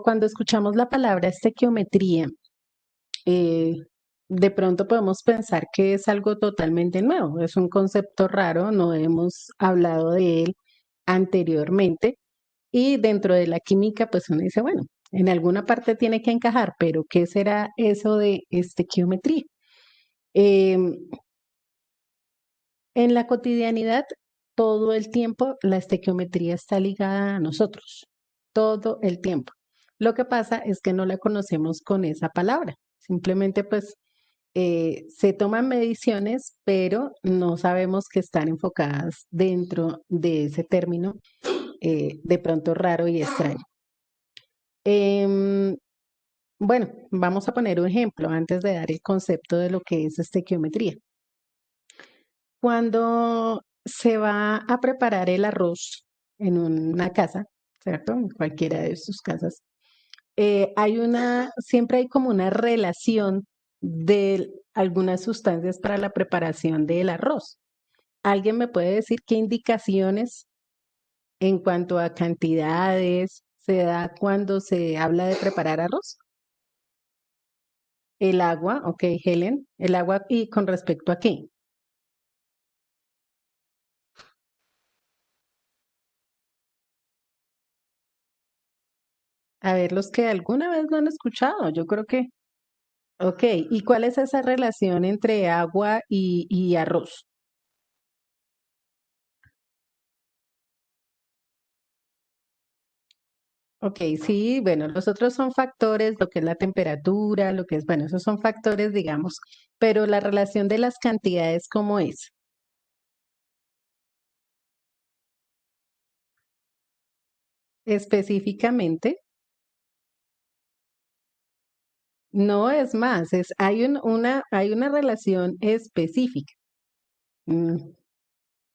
cuando escuchamos la palabra estequiometría, eh, de pronto podemos pensar que es algo totalmente nuevo, es un concepto raro, no hemos hablado de él anteriormente y dentro de la química, pues uno dice, bueno, en alguna parte tiene que encajar, pero ¿qué será eso de estequiometría? Em, en la cotidianidad, todo el tiempo la estequiometría está ligada a nosotros, todo el tiempo. Lo que pasa es que no la conocemos con esa palabra. Simplemente pues se toman mediciones, pero no sabemos que están enfocadas dentro de ese término de pronto raro y extraño. Em, bueno, vamos a poner un ejemplo antes de dar el concepto de lo que es estequiometría. Cuando se va a preparar el arroz en una casa, ¿cierto? En cualquiera de sus casas, siempre hay como una relación de algunas sustancias para la preparación del arroz. ¿Alguien me puede decir qué indicaciones en cuanto a cantidades se da cuando se habla de preparar arroz? El agua, ok, Helen, el agua y con respecto a qué. A ver, los que alguna vez lo han escuchado, yo creo que, ok, ¿y cuál es esa relación entre agua y arroz? Ok, sí, bueno, los otros son factores, lo que es la temperatura, lo que es, bueno, esos son factores, digamos, pero la relación de las cantidades, ¿cómo es? Específicamente, no es más, hay una relación específica. Mm,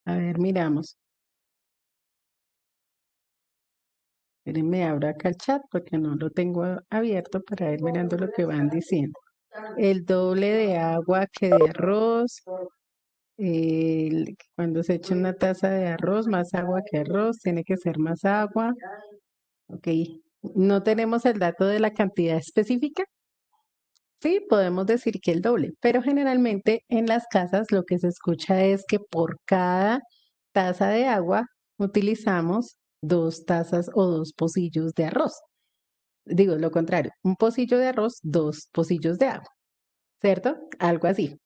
a ver, miramos. Espérenme, abro acá el chat porque no lo tengo abierto para ir mirando lo que van diciendo. El doble de agua que de arroz. Cuando se echa una taza de arroz, más agua que arroz, tiene que ser más agua. Ok. No tenemos el dato de la cantidad específica. Sí, podemos decir que el doble, pero generalmente en las casas lo que se escucha es que por cada taza de agua utilizamos 2 tazas o 2 pocillos de arroz. Digo lo contrario, un pocillo de arroz, 2 pocillos de agua, ¿cierto? Algo así.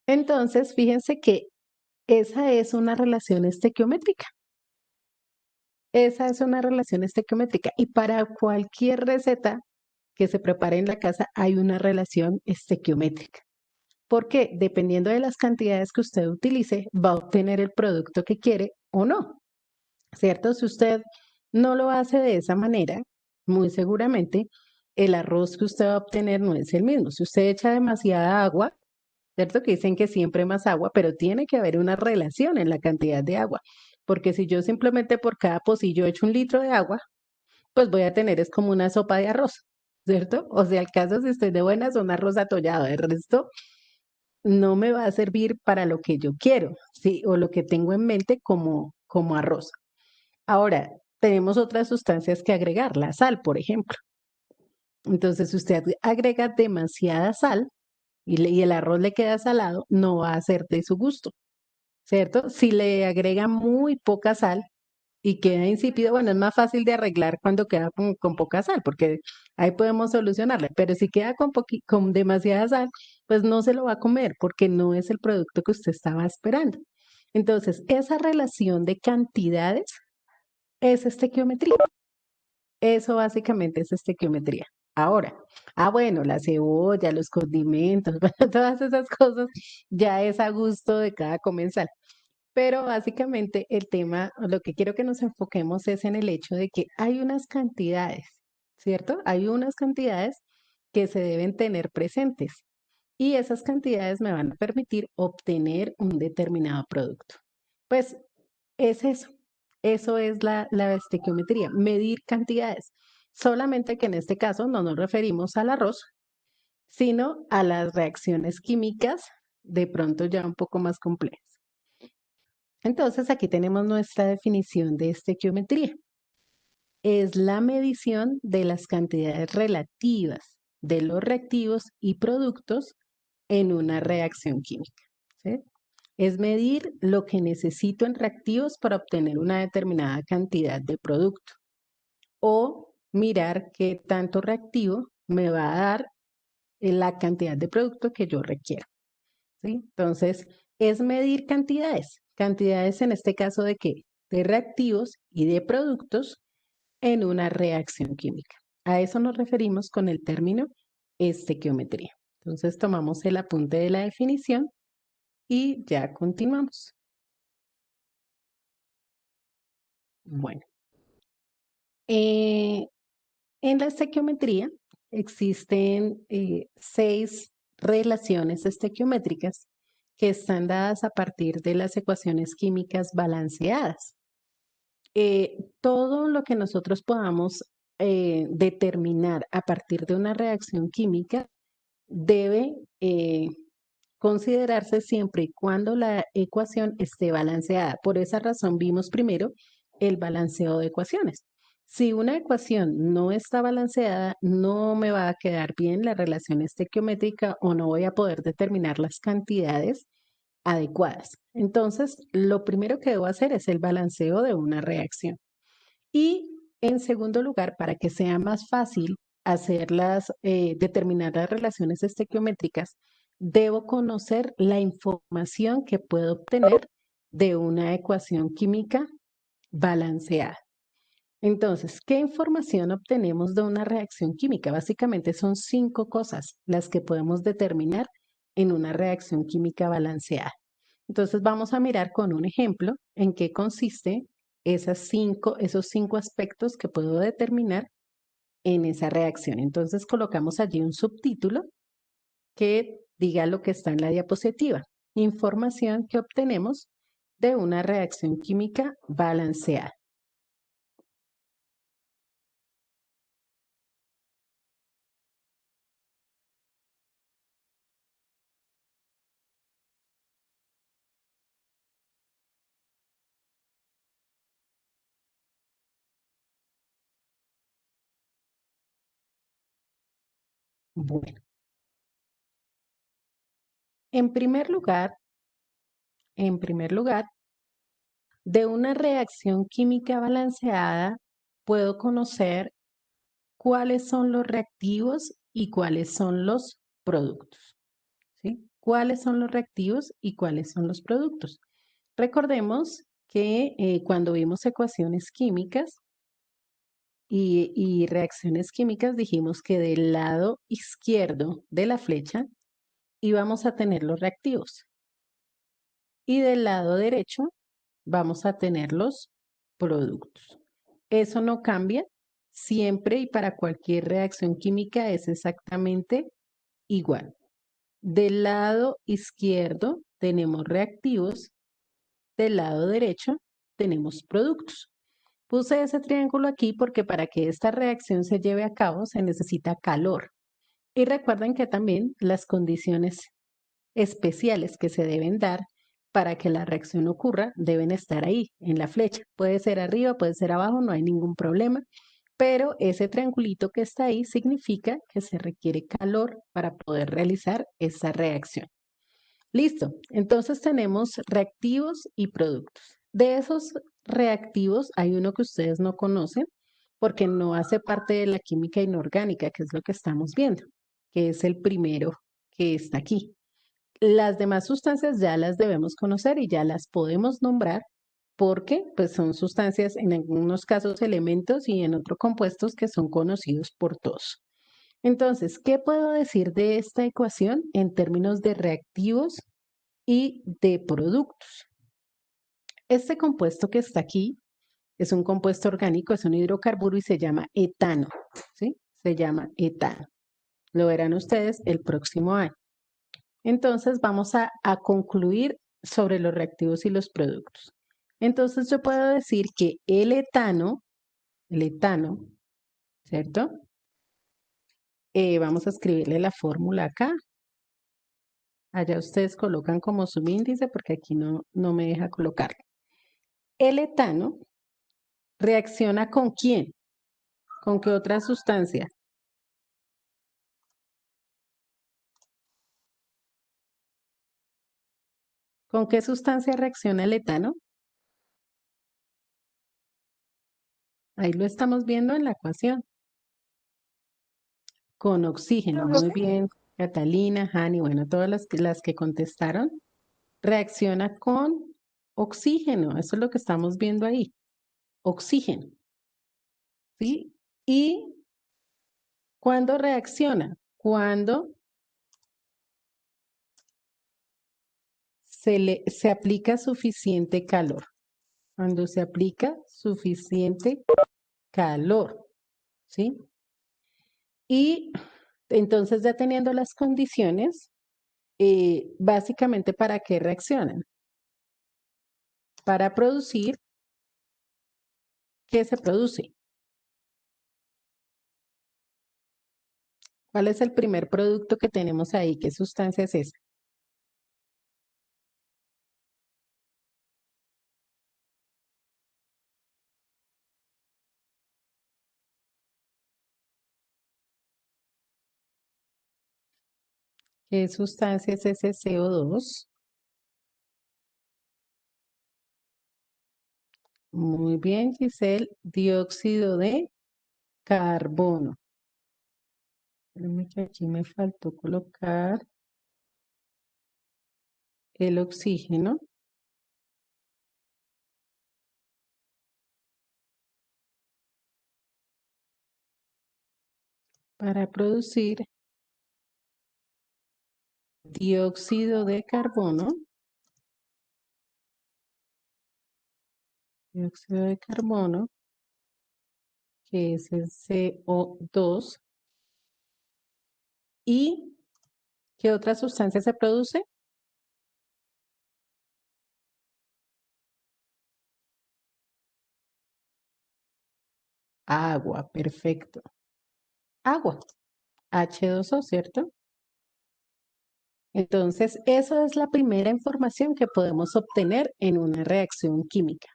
Entonces, fíjense que esa es una relación estequiométrica. Esa es una relación estequiométrica. Y para cualquier receta que se prepare en la casa hay una relación estequiométrica. Porque dependiendo de las cantidades que usted utilice, va a obtener el producto que quiere o no, ¿cierto? Si usted no lo hace de esa manera, muy seguramente el arroz que usted va a obtener no es el mismo. Si usted echa demasiada agua, ¿cierto? Que dicen que siempre más agua, pero tiene que haber una relación en la cantidad de agua, porque si yo simplemente por cada pocillo echo 1 litro de agua, pues voy a tener es como una sopa de arroz, ¿cierto? O sea, al caso si estoy de buenas, un arroz atollado, el resto no me va a servir para lo que yo quiero, ¿sí? O lo que tengo en mente como arroz. Ahora, tenemos otras sustancias que agregar, la sal, por ejemplo. Entonces, si usted agrega demasiada sal y el arroz le queda salado, no va a ser de su gusto, ¿cierto? Si le agrega muy poca sal y queda insípido, bueno, es más fácil de arreglar cuando queda con poca sal, porque ahí podemos solucionarla, pero si queda con demasiada sal, pues no se lo va a comer porque no es el producto que usted estaba esperando. Entonces, esa relación de cantidades es estequiometría. Eso básicamente es estequiometría. Ahora, bueno, la cebolla, los condimentos, bueno, todas esas cosas ya es a gusto de cada comensal. Pero básicamente el tema, o lo que quiero que nos enfoquemos es en el hecho de que hay unas cantidades, ¿cierto? Hay unas cantidades que se deben tener presentes y esas cantidades me van a permitir obtener un determinado producto. Pues es eso, eso es la estequiometría, medir cantidades. Solamente que en este caso no nos referimos al arroz, sino a las reacciones químicas de pronto ya un poco más complejas. Entonces, aquí tenemos nuestra definición de estequiometría. es la medición de las cantidades relativas de los reactivos y productos en una reacción química, ¿sí? Es medir lo que necesito en reactivos para obtener una determinada cantidad de producto o mirar qué tanto reactivo me va a dar la cantidad de producto que yo requiero, ¿sí? Entonces, es medir cantidades. Cantidades en este caso de qué? De reactivos y de productos en una reacción química. A eso nos referimos con el término estequiometría. Entonces, tomamos el apunte de la definición y ya continuamos. Bueno, eh, en la estequiometría existen 6 relaciones estequiométricas que están dadas a partir de las ecuaciones químicas balanceadas. Todo lo que nosotros podamos determinar a partir de una reacción química debe considerarse siempre y cuando la ecuación esté balanceada. Por esa razón vimos primero el balanceo de ecuaciones. Si una ecuación no está balanceada, no me va a quedar bien la relación estequiométrica o no voy a poder determinar las cantidades adecuadas. Entonces, lo primero que debo hacer es el balanceo de una reacción. Y en segundo lugar, para que sea más fácil determinar las relaciones estequiométricas, debo conocer la información que puedo obtener de una ecuación química balanceada. Entonces, ¿qué información obtenemos de una reacción química? Básicamente son 5 cosas las que podemos determinar en una reacción química balanceada. Entonces, vamos a mirar con un ejemplo en qué consiste esos cinco aspectos que puedo determinar en esa reacción. Entonces, colocamos allí un subtítulo que diga lo que está en la diapositiva. Información que obtenemos de una reacción química balanceada. Bueno, en primer lugar, en primer lugar, de una reacción química balanceada puedo conocer cuáles son los reactivos y cuáles son los productos, ¿sí? ¿Cuáles son los reactivos y cuáles son los productos? Recordemos que cuando vimos ecuaciones químicas y reacciones químicas, dijimos que del lado izquierdo de la flecha íbamos a tener los reactivos y del lado derecho vamos a tener los productos. Eso no cambia siempre y para cualquier reacción química es exactamente igual. Del lado izquierdo tenemos reactivos, del lado derecho tenemos productos. Puse ese triángulo aquí porque para que esta reacción se lleve a cabo se necesita calor. Y recuerden que también las condiciones especiales que se deben dar para que la reacción ocurra deben estar ahí, en la flecha. Puede ser arriba, puede ser abajo, no hay ningún problema, pero ese triangulito que está ahí significa que se requiere calor para poder realizar esa reacción. Listo, entonces tenemos reactivos y productos. De esos reactivos hay uno que ustedes no conocen porque no hace parte de la química inorgánica, que es lo que estamos viendo, que es el primero que está aquí. Las demás sustancias ya las debemos conocer y ya las podemos nombrar porque pues son sustancias, en algunos casos elementos y en otros compuestos que son conocidos por todos. Entonces, ¿qué puedo decir de esta ecuación en términos de reactivos y de productos? Este compuesto que está aquí es un compuesto orgánico, es un hidrocarburo y se llama etano, ¿sí? Se llama etano. Lo verán ustedes el próximo año. Entonces vamos a concluir sobre los reactivos y los productos. Entonces yo puedo decir que el etano, ¿cierto? Vamos a escribirle la fórmula acá. Allá ustedes colocan como subíndice porque aquí no me deja colocar. El etano reacciona ¿con quién? ¿Con qué otra sustancia? ¿Con qué sustancia reacciona el etano? Ahí lo estamos viendo en la ecuación. Con oxígeno. Muy bien, Catalina, Hani, bueno, todas las que contestaron. Reacciona con oxígeno. Eso es lo que estamos viendo ahí. Oxígeno. ¿Sí? ¿Y cuándo reacciona? Cuando se aplica suficiente calor. Cuando se aplica suficiente calor. ¿Sí? Y entonces ya teniendo las condiciones, básicamente ¿para qué reaccionan? Para producir, ¿qué se produce? ¿Cuál es el primer producto que tenemos ahí? ¿Qué sustancia es esa? ¿Qué sustancia es ese CO2? Muy bien, Giselle, dióxido de carbono. Espérame que aquí me faltó colocar el oxígeno para producir dióxido de carbono. Dióxido de carbono, que es el CO2. ¿Y qué otra sustancia se produce? Agua, perfecto. Agua, H2O, ¿cierto? Entonces, esa es la primera información que podemos obtener en una reacción química.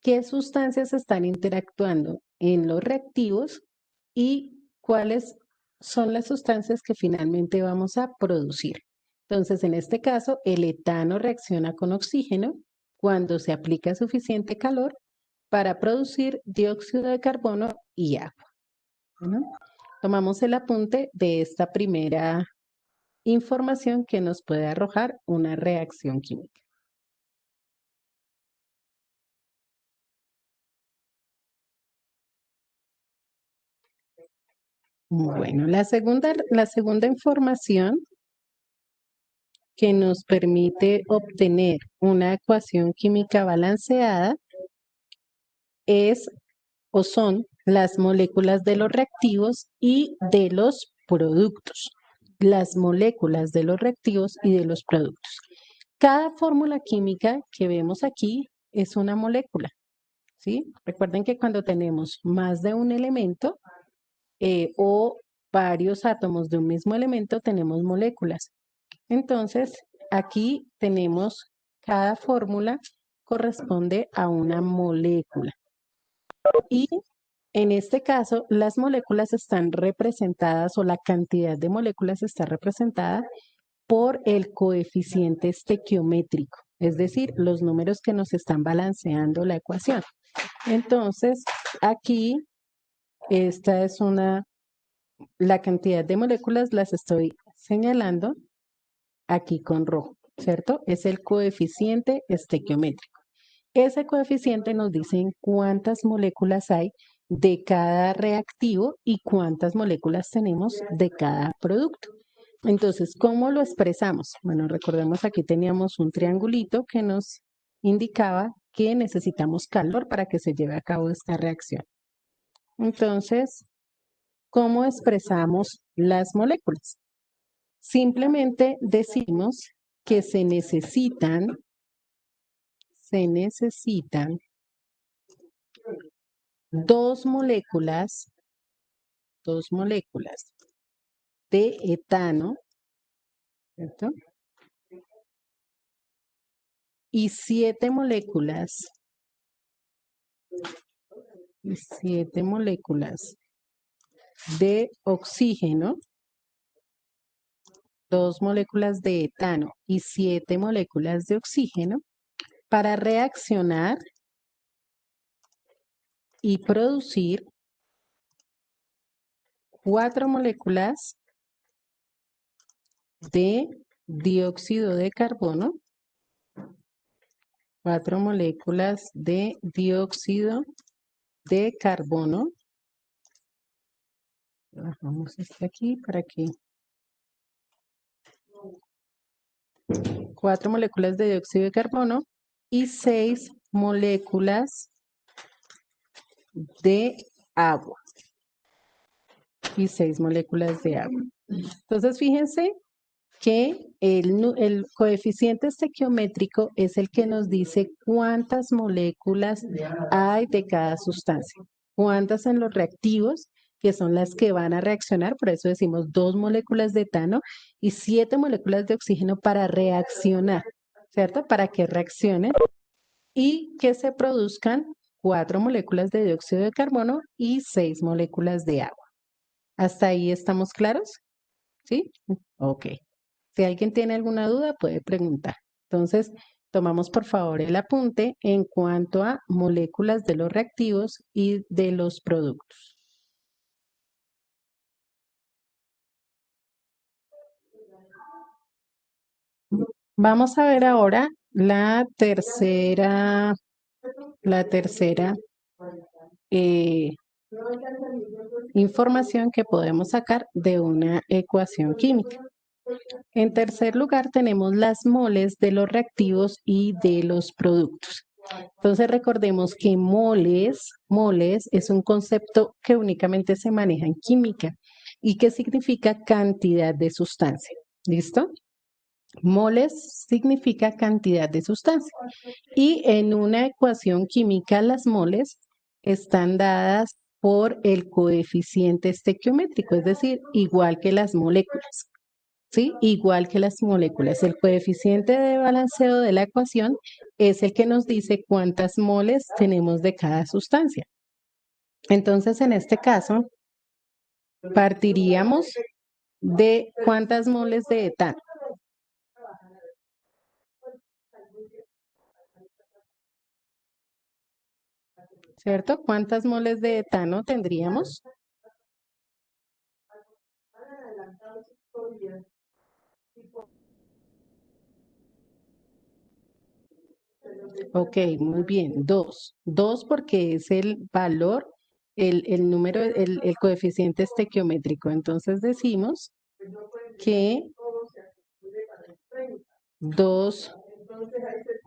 ¿Qué sustancias están interactuando en los reactivos y cuáles son las sustancias que finalmente vamos a producir? Entonces, en este caso, el etano reacciona con oxígeno cuando se aplica suficiente calor para producir dióxido de carbono y agua. Bueno, tomamos el apunte de esta primera información que nos puede arrojar una reacción química. Bueno, la segunda información que nos permite obtener una ecuación química balanceada es o son las moléculas de los reactivos y de los productos. Las moléculas de los reactivos y de los productos. Cada fórmula química que vemos aquí es una molécula, ¿sí? Recuerden que cuando tenemos más de un elemento o varios átomos de un mismo elemento, tenemos moléculas. Entonces, aquí tenemos cada fórmula corresponde a una molécula. Y en este caso, las moléculas están representadas o la cantidad de moléculas está representada por el coeficiente estequiométrico, es decir, los números que nos están balanceando la ecuación. Entonces, aquí, esta es la cantidad de moléculas las estoy señalando aquí con rojo, ¿cierto? Es el coeficiente estequiométrico. Ese coeficiente nos dice cuántas moléculas hay de cada reactivo y cuántas moléculas tenemos de cada producto. Entonces, ¿cómo lo expresamos? Bueno, recordemos aquí teníamos un triangulito que nos indicaba que necesitamos calor para que se lleve a cabo esta reacción. Entonces, ¿cómo expresamos las moléculas? Simplemente decimos que se necesitan dos moléculas de etano, ¿cierto? Y y siete moléculas de oxígeno, 2 moléculas de etano y 7 moléculas de oxígeno para reaccionar y producir 4 moléculas de dióxido de carbono, 4 moléculas de dióxido de carbono. Bajamos este aquí para que 4 moléculas de dióxido de carbono y 6 moléculas de agua. Y 6 moléculas de agua. Entonces, fíjense que el coeficiente estequiométrico es el que nos dice cuántas moléculas hay de cada sustancia, cuántas en los reactivos, que son las que van a reaccionar, por eso decimos 2 moléculas de etano y 7 moléculas de oxígeno para reaccionar, ¿cierto? Para que reaccionen y que se produzcan 4 moléculas de dióxido de carbono y 6 moléculas de agua. ¿Hasta ahí estamos claros? ¿Sí? Ok. Si alguien tiene alguna duda, puede preguntar. Entonces, tomamos por favor el apunte en cuanto a moléculas de los reactivos y de los productos. Vamos a ver ahora la tercera eh, información que podemos sacar de una ecuación química. En tercer lugar, tenemos las moles de los reactivos y de los productos. Entonces, recordemos que moles es un concepto que únicamente se maneja en química y que significa cantidad de sustancia. ¿Listo? Moles significa cantidad de sustancia. Y en una ecuación química, las moles están dadas por el coeficiente estequiométrico, es decir, igual que las moléculas. ¿Sí? Igual que las moléculas. El coeficiente de balanceo de la ecuación es el que nos dice cuántas moles tenemos de cada sustancia. Entonces, en este caso, partiríamos de cuántas moles de etano. ¿Cierto? ¿Cuántas moles de etano tendríamos? Ok, muy bien, 2. 2 porque es el valor, el número, el coeficiente estequiométrico. Entonces decimos que 2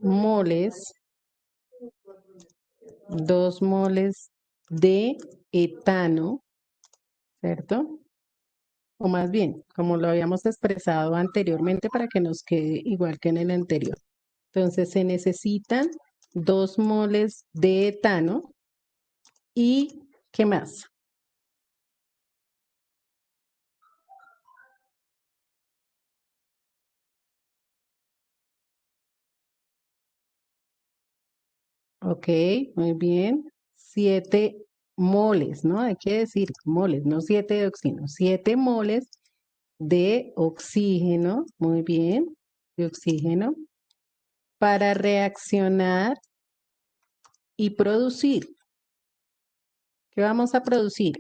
moles, 2 moles de etano, ¿cierto? O más bien, como lo habíamos expresado anteriormente para que nos quede igual que en el anterior. Entonces se necesitan 2 moles de etano y ¿qué más? Ok, muy bien. 7 moles, ¿no? Hay que decir moles, no 7 de oxígeno. 7 moles de oxígeno, muy bien, de oxígeno, para reaccionar y producir. ¿Qué vamos a producir?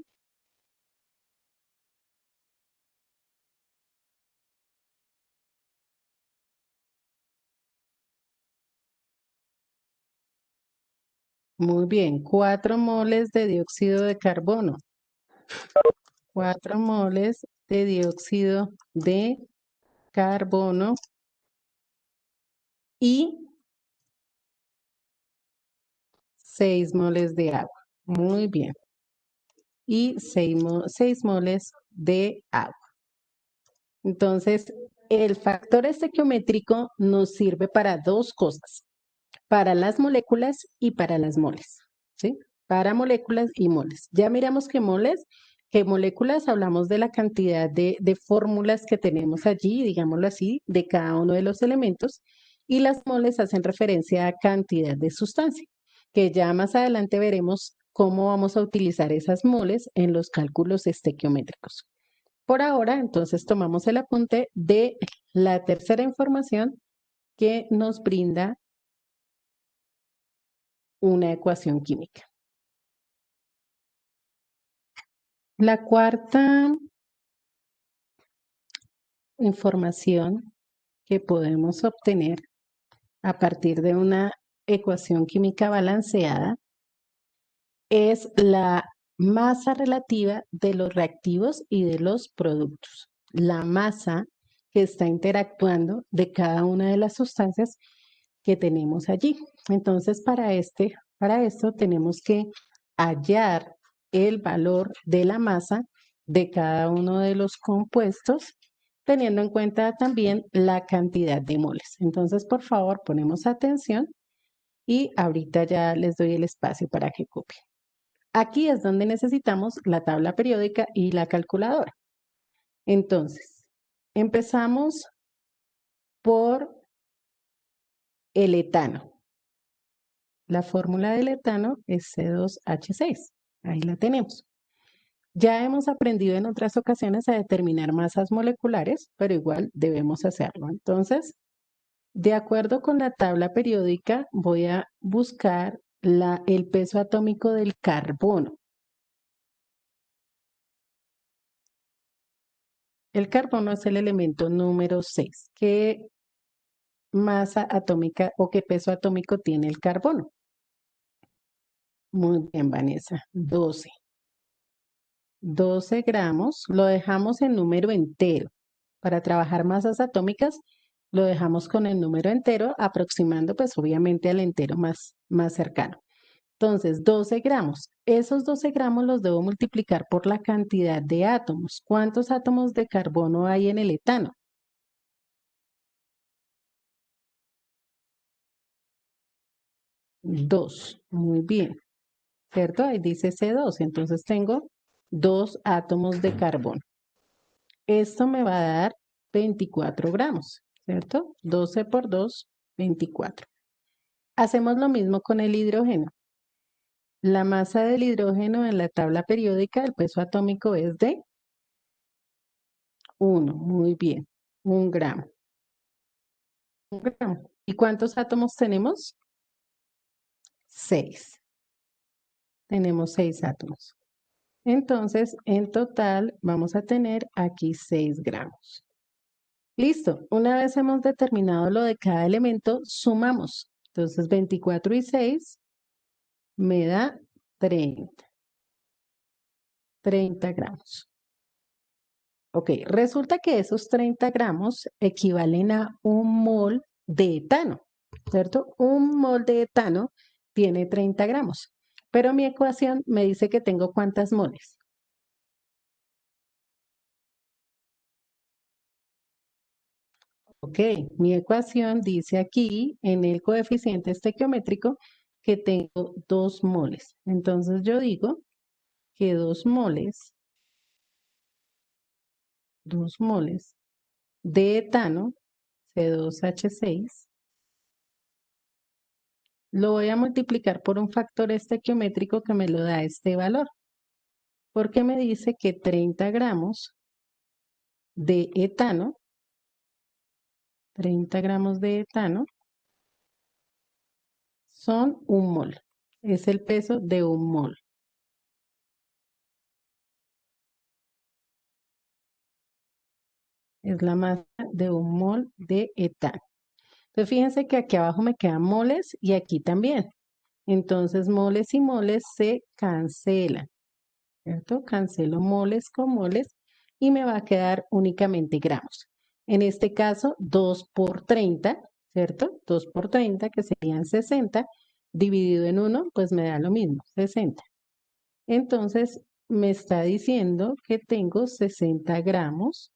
Muy bien, 4 moles de dióxido de carbono. 4 moles de dióxido de carbono y 6 moles de agua. Muy bien. Y 6 moles de agua. Entonces, el factor estequiométrico nos sirve para dos cosas, para las moléculas y para las moles, ¿sí? Para moléculas y moles. Ya miramos que moléculas hablamos de la cantidad de fórmulas que tenemos allí, digámoslo así, de cada uno de los elementos, y las moles hacen referencia a cantidad de sustancia, que ya más adelante veremos cómo vamos a utilizar esas moles en los cálculos estequiométricos. Por ahora, entonces, tomamos el apunte de la tercera información que nos brinda una ecuación química. La cuarta información que podemos obtener a partir de una ecuación química balanceada es la masa relativa de los reactivos y de los productos. La masa que está interactuando de cada una de las sustancias que tenemos allí. Entonces, para esto tenemos que hallar el valor de la masa de cada uno de los compuestos, teniendo en cuenta también la cantidad de moles. Entonces, por favor, ponemos atención y ahorita ya les doy el espacio para que copien. Aquí es donde necesitamos la tabla periódica y la calculadora. Entonces, empezamos por el etano. La fórmula del etano es C2H6. Ahí la tenemos. Ya hemos aprendido en otras ocasiones a determinar masas moleculares, pero igual debemos hacerlo. Entonces, de acuerdo con la tabla periódica, voy a buscar el peso atómico del carbono. El carbono es el elemento número 6. ¿Qué masa atómica o qué peso atómico tiene el carbono? Muy bien, Vanessa, 12. 12 gramos, lo dejamos en número entero. Para trabajar masas atómicas, lo dejamos con el número entero, aproximando pues obviamente al entero más cercano. Entonces, 12 gramos. Esos 12 gramos los debo multiplicar por la cantidad de átomos. ¿Cuántos átomos de carbono hay en el etano? 2. Muy bien. ¿Cierto? Ahí dice C2. Entonces tengo 2 átomos de carbono. Esto me va a dar 24 gramos, ¿cierto? 12 por 2, 24. Hacemos lo mismo con el hidrógeno. La masa del hidrógeno en la tabla periódica, el peso atómico es de 1. Muy bien. 1 gramo. 1 gramo. ¿Y cuántos átomos tenemos? 6. Tenemos 6 átomos. Entonces, en total vamos a tener aquí 6 gramos. Listo. Una vez hemos determinado lo de cada elemento, sumamos. Entonces, 24 y 6 me da 30. 30 gramos. Ok, resulta que esos 30 gramos equivalen a un mol de etano, ¿cierto? Un mol de etano tiene 30 gramos, pero mi ecuación me dice que tengo ¿cuántas moles? Ok, mi ecuación dice aquí en el coeficiente estequiométrico que tengo 2 moles. Entonces yo digo que 2 moles de etano, C2H6, lo voy a multiplicar por un factor estequiométrico que me lo da este valor, porque me dice que 30 gramos de etano, 30 gramos de etano son un mol. Es el peso de un mol. Es la masa de un mol de etano. Entonces fíjense que aquí abajo me quedan moles y aquí también. Entonces moles y moles se cancelan, ¿cierto? Cancelo moles con moles y me va a quedar únicamente gramos. En este caso, 2 por 30, ¿cierto? 2 por 30, que serían 60, dividido en 1, pues me da lo mismo, 60. Entonces, me está diciendo que tengo 60 gramos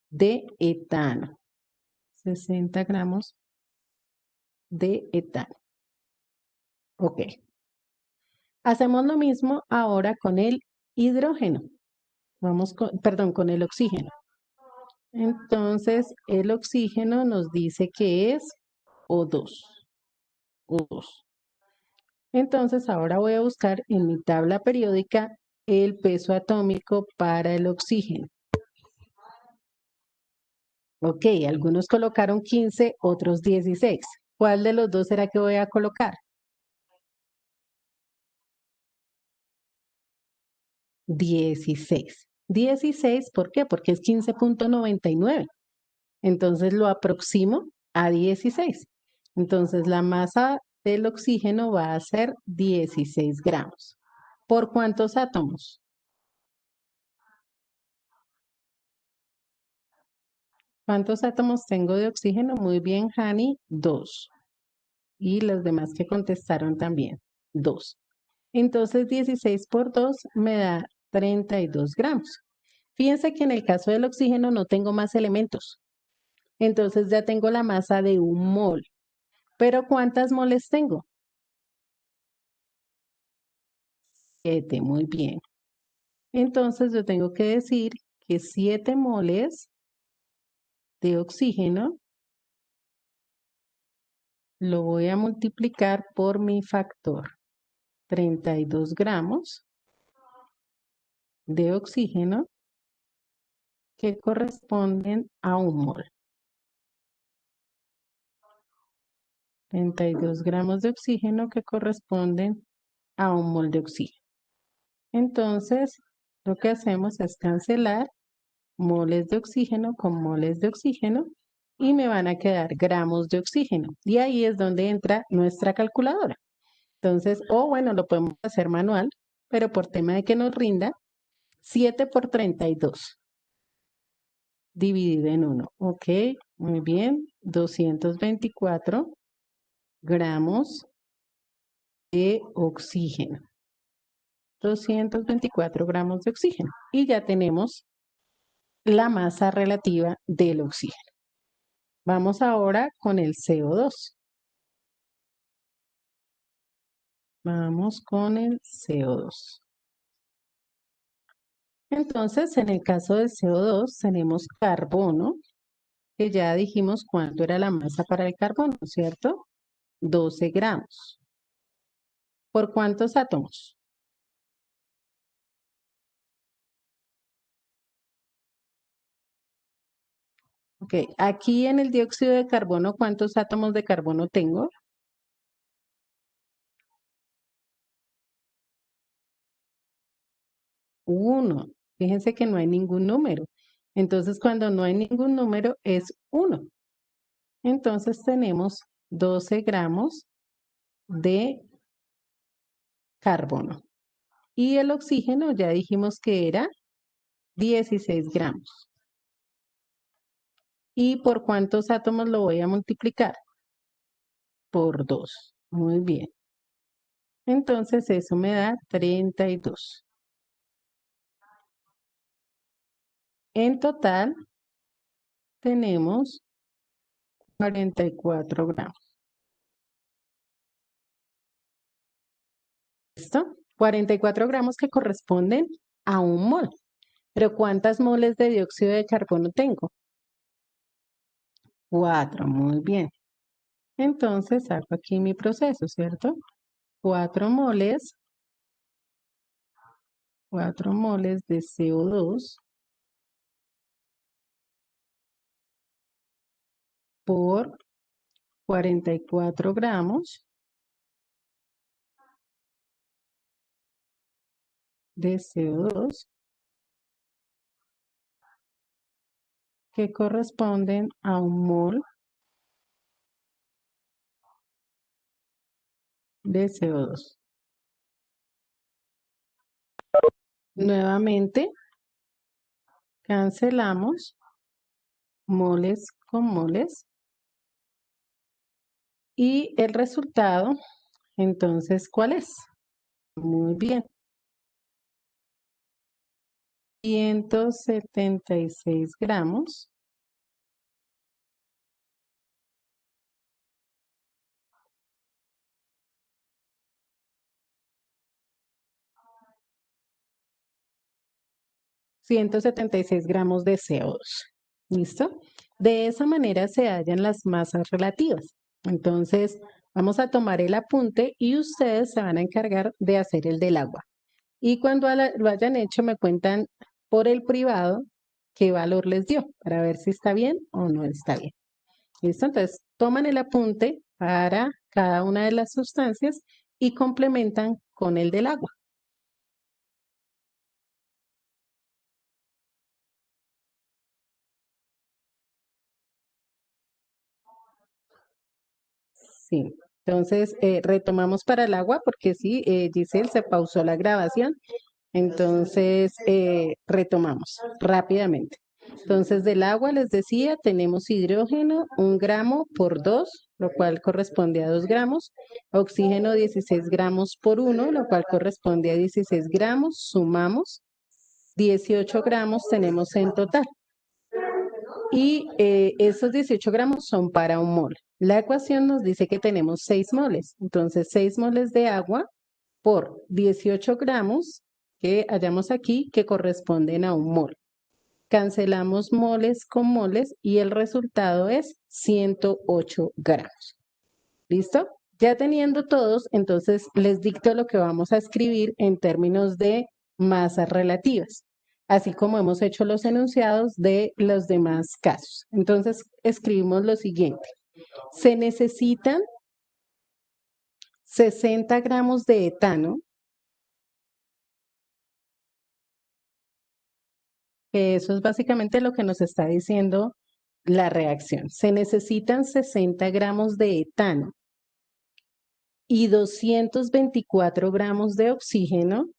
de etano. 60 gramos de etano. Ok. Hacemos lo mismo ahora con el hidrógeno. Vamos perdón, con el oxígeno. Entonces, el oxígeno nos dice que es O2. O2. Entonces ahora voy a buscar en mi tabla periódica el peso atómico para el oxígeno. Ok, algunos colocaron 15, otros 16. ¿Cuál de los dos será que voy a colocar? 16. 16, ¿por qué? Porque es 15,99. Entonces lo aproximo a 16. Entonces la masa del oxígeno va a ser 16 gramos. ¿Por cuántos átomos? ¿Cuántos átomos tengo de oxígeno? Muy bien, Hani, 2. Y los demás que contestaron también, 2. Entonces 16 por 2 me da 32 gramos. Fíjense que en el caso del oxígeno no tengo más elementos. Entonces ya tengo la masa de un mol. Pero ¿cuántas moles tengo? 7, muy bien. Entonces yo tengo que decir que 7 moles de oxígeno lo voy a multiplicar por mi factor. 32 gramos de oxígeno que corresponden a un mol. 32 gramos de oxígeno que corresponden a un mol de oxígeno. Entonces, lo que hacemos es cancelar moles de oxígeno con moles de oxígeno y me van a quedar gramos de oxígeno. Y ahí es donde entra nuestra calculadora. Entonces, o bueno, lo podemos hacer manual, pero por tema de que nos rinda, 7 por 32 dividido en 1. Ok, muy bien. 224 gramos de oxígeno. 224 gramos de oxígeno. Y ya tenemos la masa relativa del oxígeno. Vamos ahora con el CO2. Vamos con el CO2. Entonces, en el caso del CO2 tenemos carbono, que ya dijimos cuánto era la masa para el carbono, ¿cierto? 12 gramos. ¿Por cuántos átomos? Ok, aquí en el dióxido de carbono, ¿cuántos átomos de carbono tengo? 1. Fíjense que no hay ningún número. Entonces, cuando no hay ningún número, es 1. Entonces, tenemos 12 gramos de carbono. Y el oxígeno, ya dijimos que era 16 gramos. ¿Y por cuántos átomos lo voy a multiplicar? Por 2. Muy bien. Entonces, eso me da 32. En total, tenemos 44 gramos. ¿Listo? 44 gramos que corresponden a un mol. Pero ¿cuántas moles de dióxido de carbono tengo? 4, muy bien. Entonces hago aquí mi proceso, ¿cierto? 4 moles, 4 moles de CO2 por 44 gramos de CO2 que corresponden a un mol de CO2. Nuevamente, cancelamos moles con moles y el resultado, entonces, ¿cuál es? Muy bien. 176 gramos de CO2. ¿Listo? De esa manera se hallan las masas relativas. Entonces, Vamos a tomar el apunte y ustedes se van a encargar de hacer el del agua. Y cuando lo hayan hecho, me cuentan por el privado qué valor les dio para ver si está bien o no está bien. ¿Listo? Entonces, toman el apunte para cada una de las sustancias y complementan con el del agua. Sí. Entonces, retomamos para el agua porque sí, Giselle, se pausó la grabación. Entonces, retomamos rápidamente. Entonces, del agua les decía, tenemos hidrógeno, 1 gramo por 2, lo cual corresponde a 2 gramos. Oxígeno, 16 gramos por 1, lo cual corresponde a 16 gramos. Sumamos, 18 gramos tenemos en total. Y esos 18 gramos son para 1 mol. La ecuación nos dice que tenemos 6 moles. Entonces, 6 moles de agua por 18 gramos que hallamos aquí que corresponden a 1 mol. Cancelamos moles con moles y el resultado es 108 gramos. ¿Listo? Ya teniendo todos, entonces les dicto lo que vamos a escribir en términos de masas relativas, así como hemos hecho los enunciados de los demás casos. Entonces escribimos lo siguiente. Se necesitan 60 gramos de etano, que eso es básicamente lo que nos está diciendo la reacción. Se necesitan 60 gramos de etano y 224 gramos de oxígeno.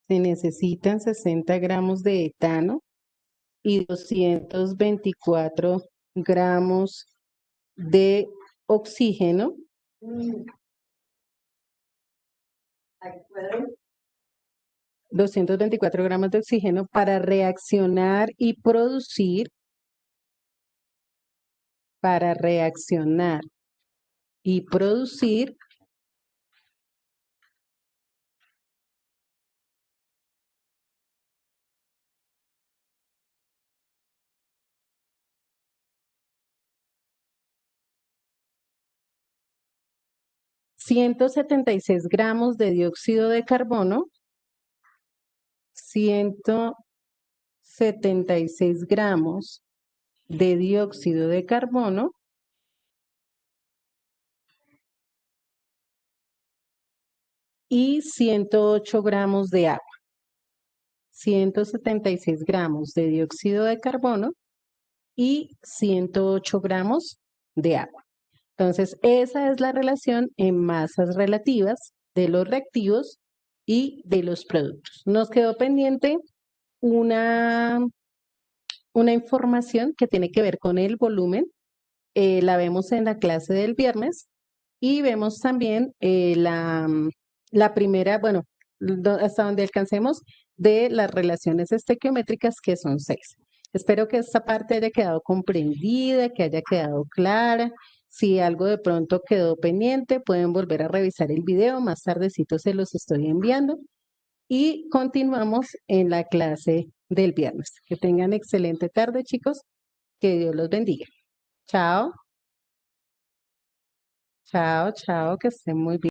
Se necesitan 60 gramos de etano y 224 gramos de oxígeno. 224 gramos de oxígeno para reaccionar y producir, 176 gramos de dióxido de carbono, 176 gramos de dióxido de carbono y 108 gramos de agua. 176 gramos de dióxido de carbono y 108 gramos de agua. Entonces, esa es la relación en masas relativas de los reactivos y de los productos. Nos quedó pendiente una información que tiene que ver con el volumen. La vemos en la clase del viernes y vemos también la primera, bueno, hasta donde alcancemos de las relaciones estequiométricas, que son 6. Espero que esta parte haya quedado comprendida, que haya quedado clara. Si algo de pronto quedó pendiente, pueden volver a revisar el video. Más tardecito se los estoy enviando. Y continuamos en la clase del viernes. Que tengan excelente tarde, chicos. Que Dios los bendiga. Chao, chao, chao, que estén muy bien.